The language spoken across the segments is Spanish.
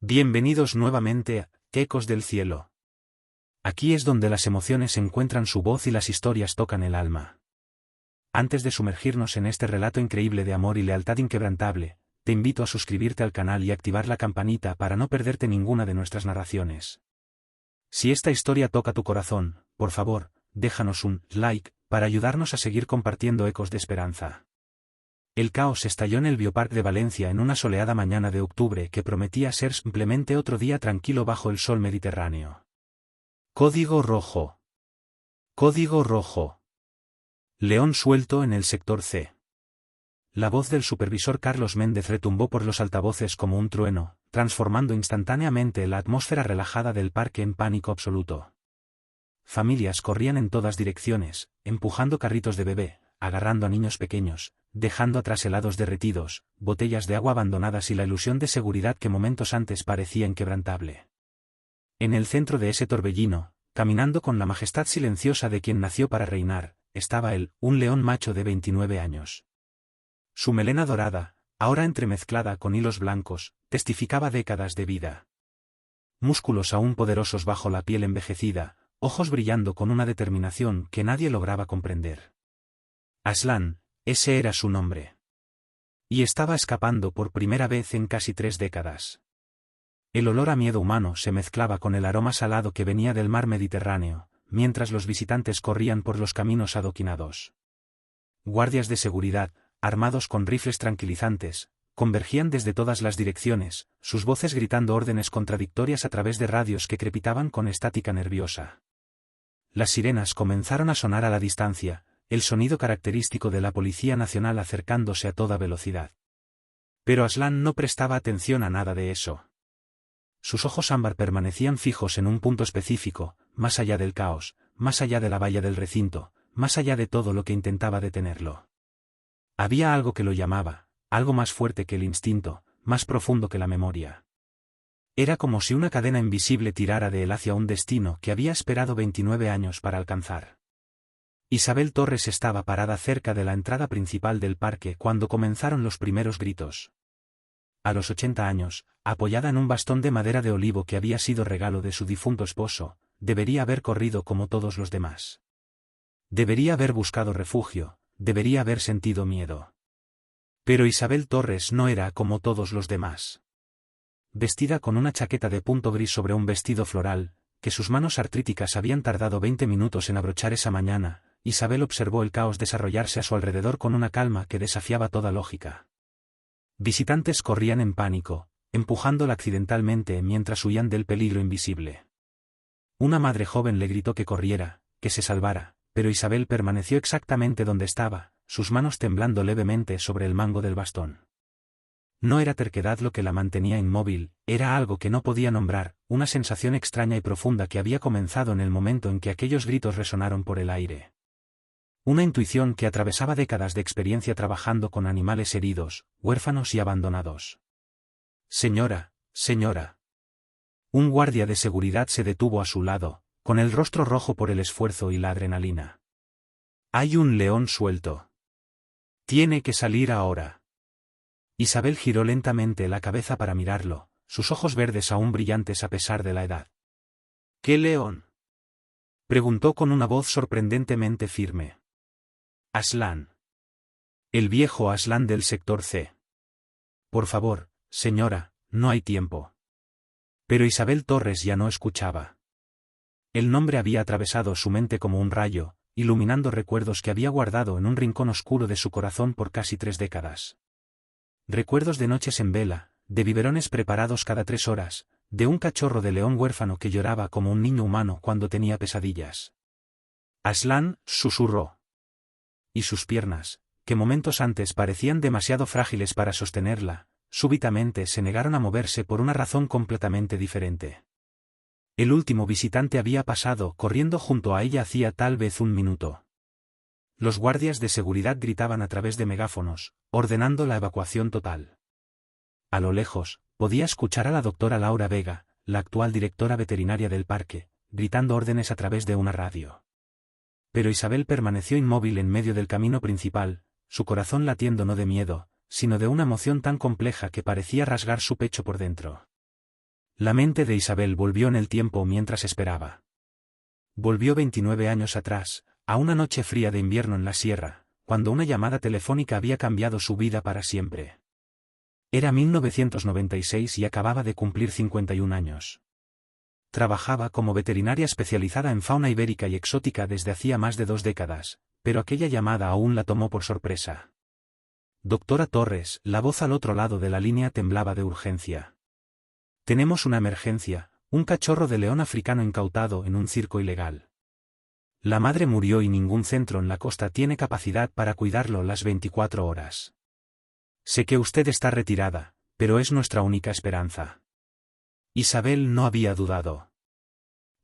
Bienvenidos nuevamente a Ecos del Cielo. Aquí es donde las emociones encuentran su voz y las historias tocan el alma. Antes de sumergirnos en este relato increíble de amor y lealtad inquebrantable, te invito a suscribirte al canal y activar la campanita para no perderte ninguna de nuestras narraciones. Si esta historia toca tu corazón, por favor, déjanos un like para ayudarnos a seguir compartiendo ecos de esperanza. El caos estalló en el Biopark de Valencia en una soleada mañana de octubre que prometía ser simplemente otro día tranquilo bajo el sol mediterráneo. Código rojo. Código rojo. León suelto en el sector C. La voz del supervisor Carlos Méndez retumbó por los altavoces como un trueno, transformando instantáneamente la atmósfera relajada del parque en pánico absoluto. Familias corrían en todas direcciones, empujando carritos de bebé, agarrando a niños pequeños, dejando atrás helados derretidos, botellas de agua abandonadas y la ilusión de seguridad que momentos antes parecía inquebrantable. En el centro de ese torbellino, caminando con la majestad silenciosa de quien nació para reinar, estaba él, un león macho de 29 años. Su melena dorada, ahora entremezclada con hilos blancos, testificaba décadas de vida. Músculos aún poderosos bajo la piel envejecida, ojos brillando con una determinación que nadie lograba comprender. Aslan, ese era su nombre. Y estaba escapando por primera vez en casi 3 décadas. El olor a miedo humano se mezclaba con el aroma salado que venía del mar Mediterráneo, mientras los visitantes corrían por los caminos adoquinados. Guardias de seguridad, armados con rifles tranquilizantes, convergían desde todas las direcciones, sus voces gritando órdenes contradictorias a través de radios que crepitaban con estática nerviosa. Las sirenas comenzaron a sonar a la distancia, el sonido característico de la Policía Nacional acercándose a toda velocidad. Pero Aslan no prestaba atención a nada de eso. Sus ojos ámbar permanecían fijos en un punto específico, más allá del caos, más allá de la valla del recinto, más allá de todo lo que intentaba detenerlo. Había algo que lo llamaba, algo más fuerte que el instinto, más profundo que la memoria. Era como si una cadena invisible tirara de él hacia un destino que había esperado 29 años para alcanzar. Isabel Torres estaba parada cerca de la entrada principal del parque cuando comenzaron los primeros gritos. A los 80 años, apoyada en un bastón de madera de olivo que había sido regalo de su difunto esposo, debería haber corrido como todos los demás. Debería haber buscado refugio, debería haber sentido miedo. Pero Isabel Torres no era como todos los demás. Vestida con una chaqueta de punto gris sobre un vestido floral, que sus manos artríticas habían tardado 20 minutos en abrochar esa mañana, Isabel observó el caos desarrollarse a su alrededor con una calma que desafiaba toda lógica. Visitantes corrían en pánico, empujándola accidentalmente mientras huían del peligro invisible. Una madre joven le gritó que corriera, que se salvara, pero Isabel permaneció exactamente donde estaba, sus manos temblando levemente sobre el mango del bastón. No era terquedad lo que la mantenía inmóvil, era algo que no podía nombrar, una sensación extraña y profunda que había comenzado en el momento en que aquellos gritos resonaron por el aire. Una intuición que atravesaba décadas de experiencia trabajando con animales heridos, huérfanos y abandonados. Señora, señora. Un guardia de seguridad se detuvo a su lado, con el rostro rojo por el esfuerzo y la adrenalina. Hay un león suelto. Tiene que salir ahora. Isabel giró lentamente la cabeza para mirarlo, sus ojos verdes aún brillantes a pesar de la edad. ¿Qué león? Preguntó con una voz sorprendentemente firme. Aslan. El viejo Aslan del sector C. Por favor, señora, no hay tiempo. Pero Isabel Torres ya no escuchaba. El nombre había atravesado su mente como un rayo, iluminando recuerdos que había guardado en un rincón oscuro de su corazón por casi 3 décadas. Recuerdos de noches en vela, de biberones preparados cada 3 horas, de un cachorro de león huérfano que lloraba como un niño humano cuando tenía pesadillas. Aslan, susurró. Y sus piernas, que momentos antes parecían demasiado frágiles para sostenerla, súbitamente se negaron a moverse por una razón completamente diferente. El último visitante había pasado corriendo junto a ella hacía tal vez 1 minuto. Los guardias de seguridad gritaban a través de megáfonos, ordenando la evacuación total. A lo lejos, podía escuchar a la doctora Laura Vega, la actual directora veterinaria del parque, gritando órdenes a través de una radio. Pero Isabel permaneció inmóvil en medio del camino principal, su corazón latiendo no de miedo, sino de una emoción tan compleja que parecía rasgar su pecho por dentro. La mente de Isabel volvió en el tiempo mientras esperaba. Volvió 29 años atrás, a una noche fría de invierno en la sierra, cuando una llamada telefónica había cambiado su vida para siempre. Era 1996 y acababa de cumplir 51 años. Trabajaba como veterinaria especializada en fauna ibérica y exótica desde hacía más de 2 décadas, pero aquella llamada aún la tomó por sorpresa. Doctora Torres, la voz al otro lado de la línea temblaba de urgencia. Tenemos una emergencia, un cachorro de león africano incautado en un circo ilegal. La madre murió y ningún centro en la costa tiene capacidad para cuidarlo las 24 horas. Sé que usted está retirada, pero es nuestra única esperanza. Isabel no había dudado.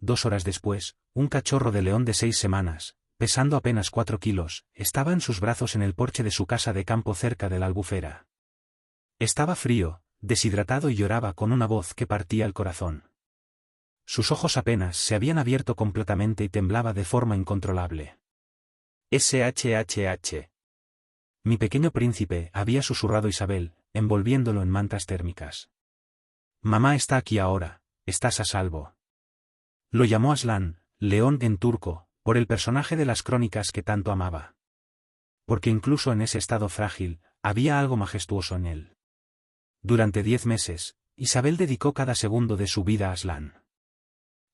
2 horas después, un cachorro de león de 6 semanas, pesando apenas 4 kilos, estaba en sus brazos en el porche de su casa de campo cerca de la Albufera. Estaba frío, deshidratado y lloraba con una voz que partía el corazón. Sus ojos apenas se habían abierto completamente y temblaba de forma incontrolable. SHHH. Mi pequeño príncipe, había susurrado Isabel, envolviéndolo en mantas térmicas. Mamá está aquí ahora, estás a salvo. Lo llamó Aslan, león en turco, por el personaje de las crónicas que tanto amaba. Porque incluso en ese estado frágil, había algo majestuoso en él. Durante 10 meses, Isabel dedicó cada segundo de su vida a Aslan.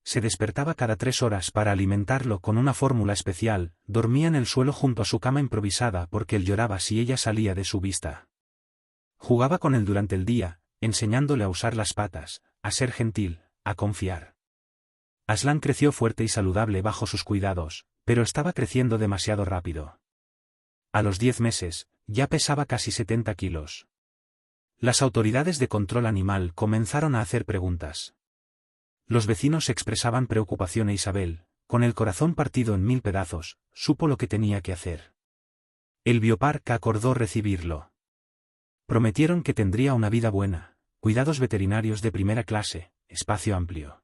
Se despertaba cada 3 horas para alimentarlo con una fórmula especial, dormía en el suelo junto a su cama improvisada porque él lloraba si ella salía de su vista. Jugaba con él durante el día, enseñándole a usar las patas, a ser gentil, a confiar. Aslan creció fuerte y saludable bajo sus cuidados, pero estaba creciendo demasiado rápido. A los 10 meses, ya pesaba casi 70 kilos. Las autoridades de control animal comenzaron a hacer preguntas. Los vecinos expresaban preocupación e Isabel, con el corazón partido en 1000 pedazos, supo lo que tenía que hacer. El bioparque acordó recibirlo. Prometieron que tendría una vida buena, cuidados veterinarios de primera clase, espacio amplio.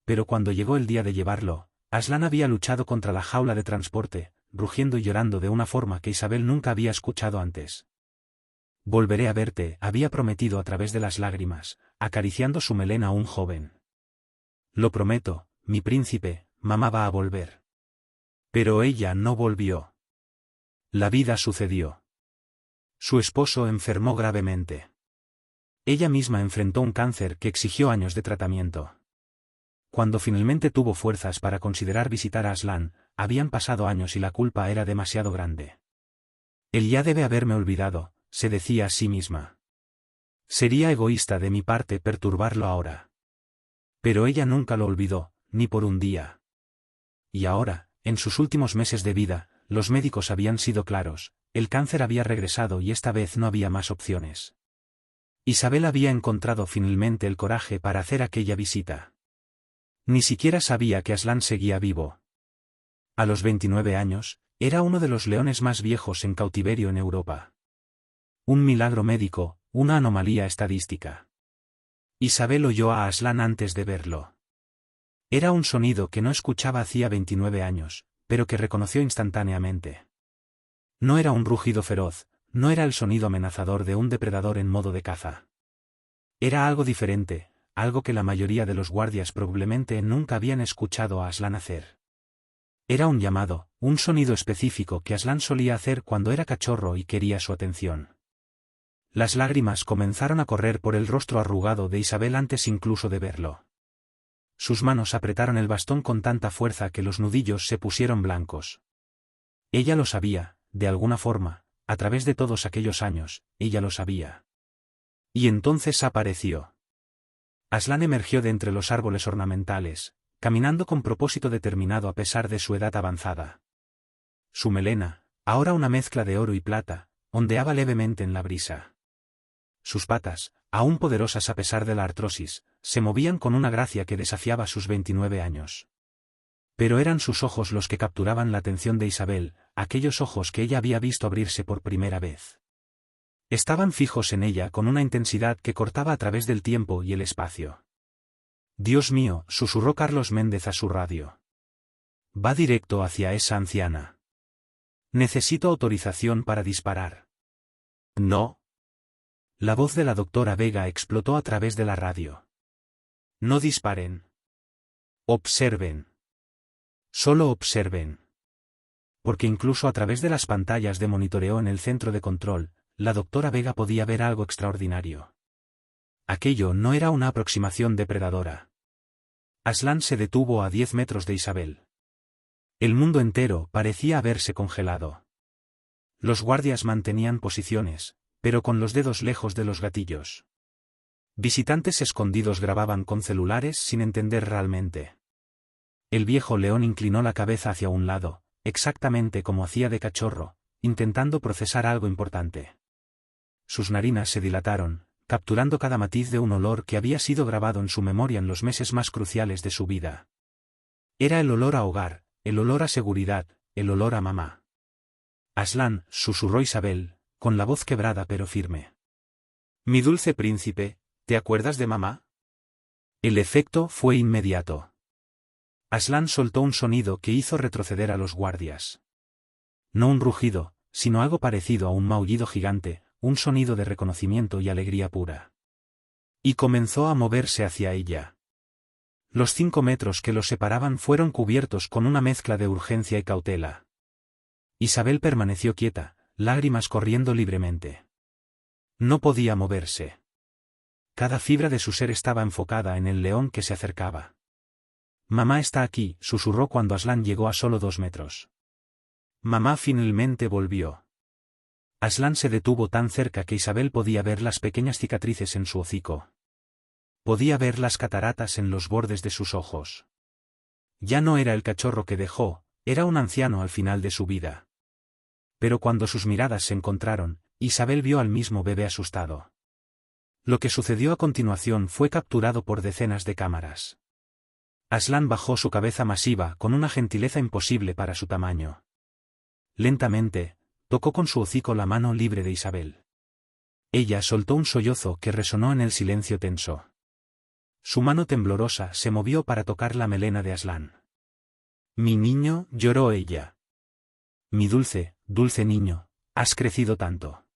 Pero cuando llegó el día de llevarlo, Aslan había luchado contra la jaula de transporte, rugiendo y llorando de una forma que Isabel nunca había escuchado antes. Volveré a verte, había prometido a través de las lágrimas, acariciando su melena aún joven. Lo prometo, mi príncipe, mamá va a volver. Pero ella no volvió. La vida sucedió. Su esposo enfermó gravemente. Ella misma enfrentó un cáncer que exigió años de tratamiento. Cuando finalmente tuvo fuerzas para considerar visitar a Aslan, habían pasado años y la culpa era demasiado grande. Él ya debe haberme olvidado, se decía a sí misma. Sería egoísta de mi parte perturbarlo ahora. Pero ella nunca lo olvidó, ni por un día. Y ahora, en sus últimos meses de vida, los médicos habían sido claros, el cáncer había regresado y esta vez no había más opciones. Isabel había encontrado finalmente el coraje para hacer aquella visita. Ni siquiera sabía que Aslan seguía vivo. A los 29 años, era uno de los leones más viejos en cautiverio en Europa. Un milagro médico, una anomalía estadística. Isabel oyó a Aslan antes de verlo. Era un sonido que no escuchaba hacía 29 años, pero que reconoció instantáneamente. No era un rugido feroz, no era el sonido amenazador de un depredador en modo de caza. Era algo diferente, algo que la mayoría de los guardias probablemente nunca habían escuchado a Aslan hacer. Era un llamado, un sonido específico que Aslan solía hacer cuando era cachorro y quería su atención. Las lágrimas comenzaron a correr por el rostro arrugado de Isabel antes incluso de verlo. Sus manos apretaron el bastón con tanta fuerza que los nudillos se pusieron blancos. Ella lo sabía, de alguna forma, a través de todos aquellos años, ella lo sabía. Y entonces apareció. Aslan emergió de entre los árboles ornamentales, caminando con propósito determinado a pesar de su edad avanzada. Su melena, ahora una mezcla de oro y plata, ondeaba levemente en la brisa. Sus patas, aún poderosas a pesar de la artrosis, se movían con una gracia que desafiaba sus 29 años. Pero eran sus ojos los que capturaban la atención de Isabel, aquellos ojos que ella había visto abrirse por primera vez. Estaban fijos en ella con una intensidad que cortaba a través del tiempo y el espacio. Dios mío, susurró Carlos Méndez a su radio. Va directo hacia esa anciana. Necesito autorización para disparar. No. La voz de la doctora Vega explotó a través de la radio. No disparen. Observen. Solo observen. Porque incluso a través de las pantallas de monitoreo en el centro de control, la doctora Vega podía ver algo extraordinario. Aquello no era una aproximación depredadora. Aslan se detuvo a 10 metros de Isabel. El mundo entero parecía haberse congelado. Los guardias mantenían posiciones, pero con los dedos lejos de los gatillos. Visitantes escondidos grababan con celulares sin entender realmente. El viejo león inclinó la cabeza hacia un lado, exactamente como hacía de cachorro, intentando procesar algo importante. Sus narinas se dilataron, capturando cada matiz de un olor que había sido grabado en su memoria en los meses más cruciales de su vida. Era el olor a hogar, el olor a seguridad, el olor a mamá. Aslan, susurró Isabel, con la voz quebrada pero firme. Mi dulce príncipe, ¿te acuerdas de mamá? El efecto fue inmediato. Aslan soltó un sonido que hizo retroceder a los guardias. No un rugido, sino algo parecido a un maullido gigante, un sonido de reconocimiento y alegría pura. Y comenzó a moverse hacia ella. Los 5 metros que los separaban fueron cubiertos con una mezcla de urgencia y cautela. Isabel permaneció quieta, lágrimas corriendo libremente. No podía moverse. Cada fibra de su ser estaba enfocada en el león que se acercaba. Mamá está aquí, susurró cuando Aslan llegó a solo 2 metros. Mamá finalmente volvió. Aslan se detuvo tan cerca que Isabel podía ver las pequeñas cicatrices en su hocico. Podía ver las cataratas en los bordes de sus ojos. Ya no era el cachorro que dejó, era un anciano al final de su vida. Pero cuando sus miradas se encontraron, Isabel vio al mismo bebé asustado. Lo que sucedió a continuación fue capturado por decenas de cámaras. Aslan bajó su cabeza masiva con una gentileza imposible para su tamaño. Lentamente, tocó con su hocico la mano libre de Isabel. Ella soltó un sollozo que resonó en el silencio tenso. Su mano temblorosa se movió para tocar la melena de Aslan. Mi niño, lloró ella. Mi dulce, dulce niño, has crecido tanto.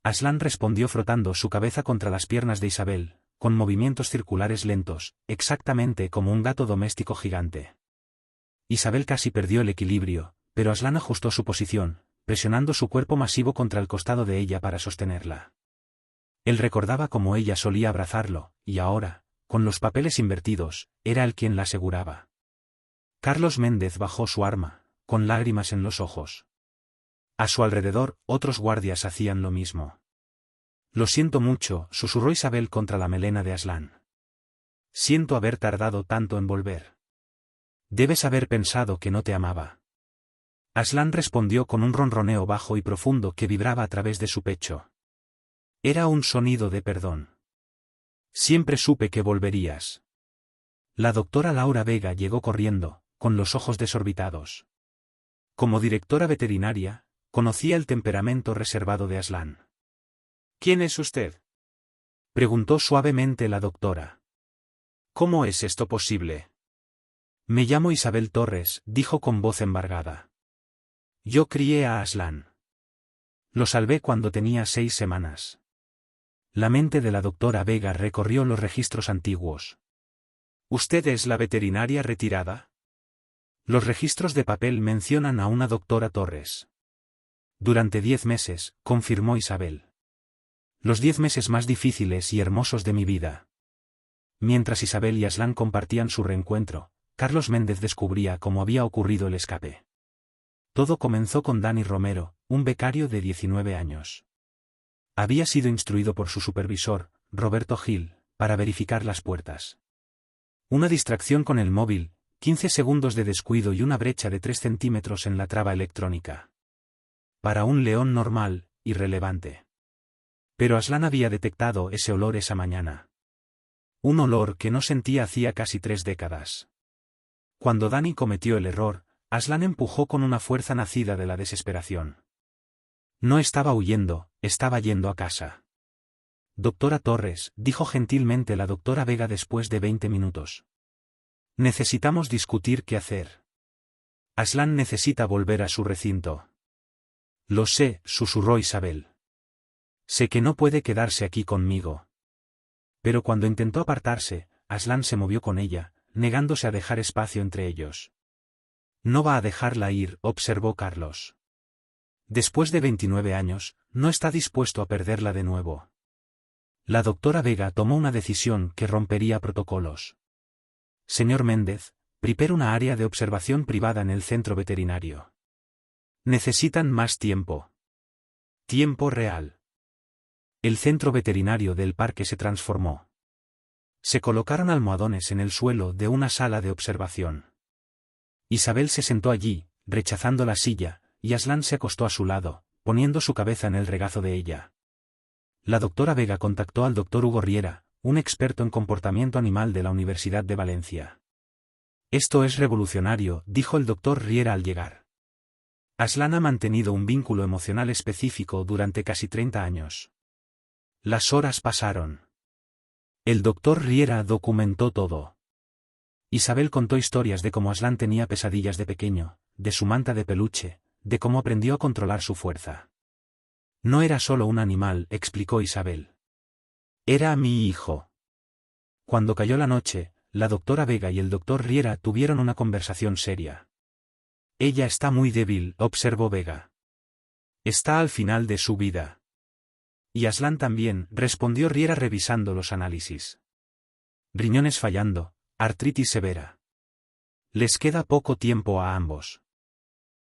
Aslan respondió frotando su cabeza contra las piernas de Isabel, con movimientos circulares lentos, exactamente como un gato doméstico gigante. Isabel casi perdió el equilibrio, pero Aslan ajustó su posición, presionando su cuerpo masivo contra el costado de ella para sostenerla. Él recordaba cómo ella solía abrazarlo, y ahora, con los papeles invertidos, era él quien la aseguraba. Carlos Méndez bajó su arma, con lágrimas en los ojos. A su alrededor, otros guardias hacían lo mismo. Lo siento mucho, susurró Isabel contra la melena de Aslan. Siento haber tardado tanto en volver. Debes haber pensado que no te amaba. Aslan respondió con un ronroneo bajo y profundo que vibraba a través de su pecho. Era un sonido de perdón. Siempre supe que volverías. La doctora Laura Vega llegó corriendo, con los ojos desorbitados. Como directora veterinaria, conocía el temperamento reservado de Aslan. ¿Quién es usted?, preguntó suavemente la doctora. ¿Cómo es esto posible? Me llamo Isabel Torres, dijo con voz embargada. Yo crié a Aslan. Lo salvé cuando tenía 6 semanas. La mente de la doctora Vega recorrió los registros antiguos. ¿Usted es la veterinaria retirada? Los registros de papel mencionan a una doctora Torres. Durante 10 meses, confirmó Isabel. Los 10 meses más difíciles y hermosos de mi vida. Mientras Isabel y Aslan compartían su reencuentro, Carlos Méndez descubría cómo había ocurrido el escape. Todo comenzó con Dani Romero, un becario de 19 años. Había sido instruido por su supervisor, Roberto Gil, para verificar las puertas. Una distracción con el móvil, 15 segundos de descuido y una brecha de 3 centímetros en la traba electrónica. Para un león normal, irrelevante. Pero Aslan había detectado ese olor esa mañana. Un olor que no sentía hacía casi 3 décadas. Cuando Dani cometió el error, Aslan empujó con una fuerza nacida de la desesperación. No estaba huyendo, estaba yendo a casa. Doctora Torres, dijo gentilmente la doctora Vega después de 20 minutos. Necesitamos discutir qué hacer. Aslan necesita volver a su recinto. Lo sé, susurró Isabel. Sé que no puede quedarse aquí conmigo. Pero cuando intentó apartarse, Aslan se movió con ella, negándose a dejar espacio entre ellos. No va a dejarla ir, observó Carlos. Después de 29 años, no está dispuesto a perderla de nuevo. La doctora Vega tomó una decisión que rompería protocolos. Señor Méndez, prepare una área de observación privada en el centro veterinario. Necesitan más tiempo. Tiempo real. El centro veterinario del parque se transformó. Se colocaron almohadones en el suelo de una sala de observación. Isabel se sentó allí, rechazando la silla, y Aslan se acostó a su lado, poniendo su cabeza en el regazo de ella. La doctora Vega contactó al doctor Hugo Riera, un experto en comportamiento animal de la Universidad de Valencia. Esto es revolucionario, dijo el doctor Riera al llegar. Aslan ha mantenido un vínculo emocional específico durante casi 30 años. Las horas pasaron. El doctor Riera documentó todo. Isabel contó historias de cómo Aslan tenía pesadillas de pequeño, de su manta de peluche, de cómo aprendió a controlar su fuerza. No era solo un animal, explicó Isabel. Era mi hijo. Cuando cayó la noche, la doctora Vega y el doctor Riera tuvieron una conversación seria. Ella está muy débil, observó Vega. Está al final de su vida. Y Aslan también, respondió Riera revisando los análisis. Riñones fallando, artritis severa. Les queda poco tiempo a ambos.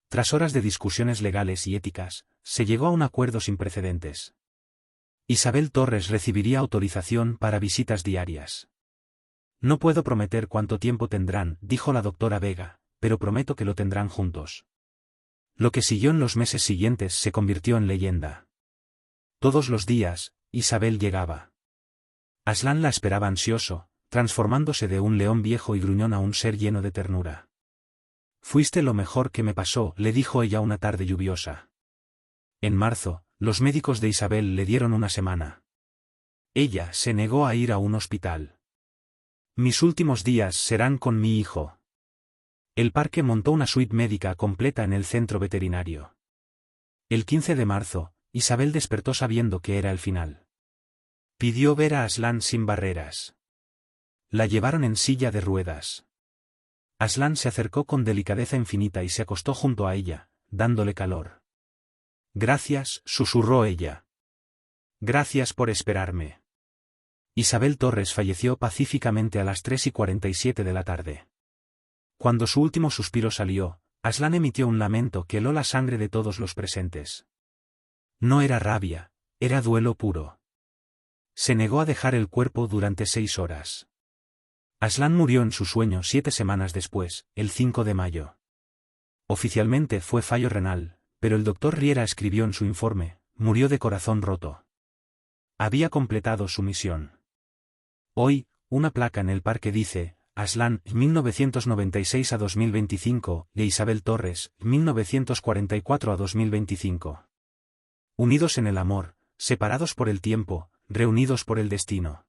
Tras horas de discusiones legales y éticas, se llegó a un acuerdo sin precedentes. Isabel Torres recibiría autorización para visitas diarias. No puedo prometer cuánto tiempo tendrán, dijo la doctora Vega, pero prometo que lo tendrán juntos. Lo que siguió en los meses siguientes se convirtió en leyenda. Todos los días, Isabel llegaba. Aslan la esperaba ansioso, transformándose de un león viejo y gruñón a un ser lleno de ternura. Fuiste lo mejor que me pasó, le dijo ella una tarde lluviosa. En marzo, los médicos de Isabel le dieron una semana. Ella se negó a ir a un hospital. Mis últimos días serán con mi hijo. El parque montó una suite médica completa en el centro veterinario. El 15 de marzo, Isabel despertó sabiendo que era el final. Pidió ver a Aslan sin barreras. La llevaron en silla de ruedas. Aslan se acercó con delicadeza infinita y se acostó junto a ella, dándole calor. Gracias, susurró ella. Gracias por esperarme. Isabel Torres falleció pacíficamente a las 3:47 de la tarde. Cuando su último suspiro salió, Aslan emitió un lamento que heló la sangre de todos los presentes. No era rabia, era duelo puro. Se negó a dejar el cuerpo durante 6 horas. Aslan murió en su sueño 7 semanas después, el 5 de mayo. Oficialmente fue fallo renal, pero el doctor Riera escribió en su informe, murió de corazón roto. Había completado su misión. Hoy, una placa en el parque dice, Aslan, 1996 a 2025, de Isabel Torres, 1944 a 2025. Unidos en el amor, separados por el tiempo, reunidos por el destino.